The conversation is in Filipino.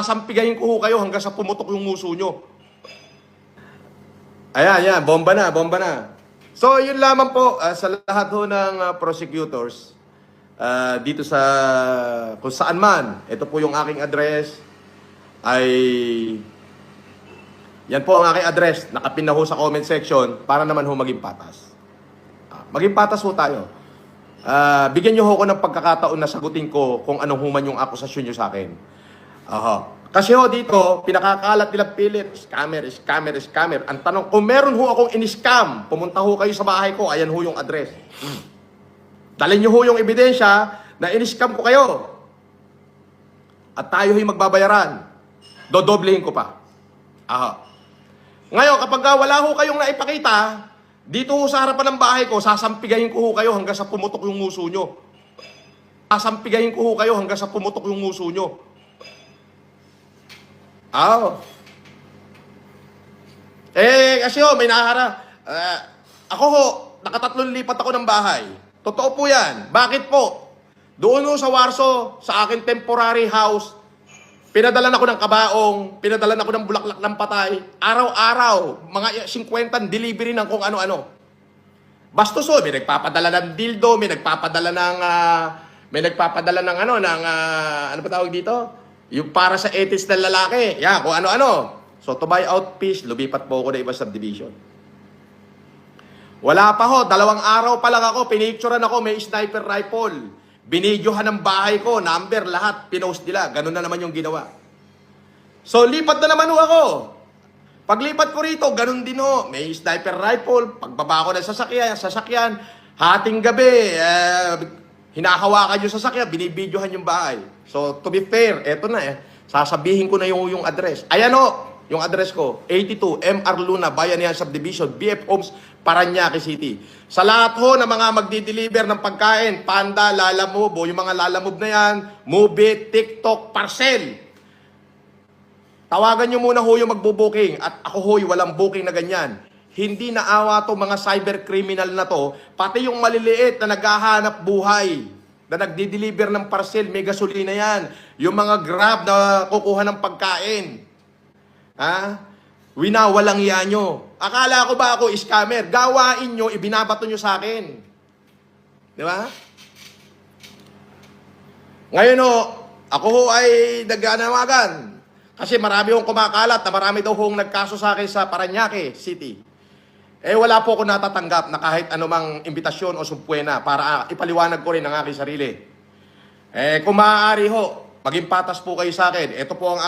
Sasampigayin ko ho kayo hanggang sa pumutok yung nguso nyo. Ayan, bomba na, bomba na. So, yun lamang po sa lahat ho ng prosecutors dito sa kung saan man. Ito po yung aking address. Yan po ang aking address. Nakapin na ho sa comment section para naman ho maging patas. Maging patas ho tayo. Bigyan nyo ho ko ng pagkakataon na sagutin ko kung anong human yung akusasyon nyo sa akin. Kasi ho dito, pinakakalat nila pilit, scammer. Ang tanong, kung meron ho akong in-scam, pumunta ho kayo sa bahay ko, ayan ho yung address. Dalhin nyo ho yung ebidensya na in-scam ko kayo. At tayo ho'y magbabayaran. Dodoblehin ko pa. Ngayon, kapag wala ho kayong naipakita, dito ho sa harapan ng bahay ko, sasampigayin ko ho kayo hanggang sa pumutok yung nguso nyo. Sasampigayin ko ho kayo hanggang sa pumutok yung nguso nyo. Kasi ho, may nahara. Ako ho, nakatatlong lipat ako ng bahay. Totoo po yan. Bakit po? Doon ho sa Warsaw, sa akin temporary house, pinadalan ako ng kabaong, pinadalan ako ng bulaklak ng patay. Araw-araw, mga 50 delivery ng kung ano-ano. Bastos ho, may nagpapadala ng dildo, may nagpapadala ng ano pa tawag dito? Yung para sa etis ng lalaki. Yan, kung ano-ano. So, to buy out fish, lumipat po ako na iba subdivision. Wala pa ho, 2 araw pa lang ako, pinicturean ako, may sniper rifle. Binidyohan ng bahay ko, number, lahat, pinost nila. Ganun na naman yung ginawa. So, lipat na naman ho ako. Paglipat ko rito, ganun din ho. May sniper rifle, pagbaba ko ng sasakyan, hating gabi, hinahawakan yung sasakyan, binibidyohan yung bahay. So, to be fair, eto na sasabihin ko na yung address. Ayan ho, yung address ko, 82 MR Luna, Bayanihan Subdivision, BF Homes, Parañaque City. Sa lahat ho ng mga magdi-deliver ng pagkain, Panda, Lalamove, yung mga Lalamove na yan, Move, TikTok, Parcel. Tawagan nyo muna ho yung magbubuking at ako ho'y walang booking na ganyan. Hindi naawa to mga cyber criminal na to, pati yung maliliit na naghahanap buhay, na nagdi-deliver ng parcel, may gasolina yan. Yung mga Grab na kukuha ng pagkain. Winawalang yan nyo. Akala ko ba ako scammer? Gawain nyo, ibinabato nyo sa akin. Di ba? Ngayon ho, ako ho ay nag-anawagan. Kasi marami hong kumakalat na marami daw hong nagkaso sa akin sa Parañaque City. Wala po ako natatanggap na kahit anumang imbitasyon o sumpuena para ipaliwanag ko rin ang aking sarili. Kung maaari ho, maging patas po kayo sa akin. Ito po ang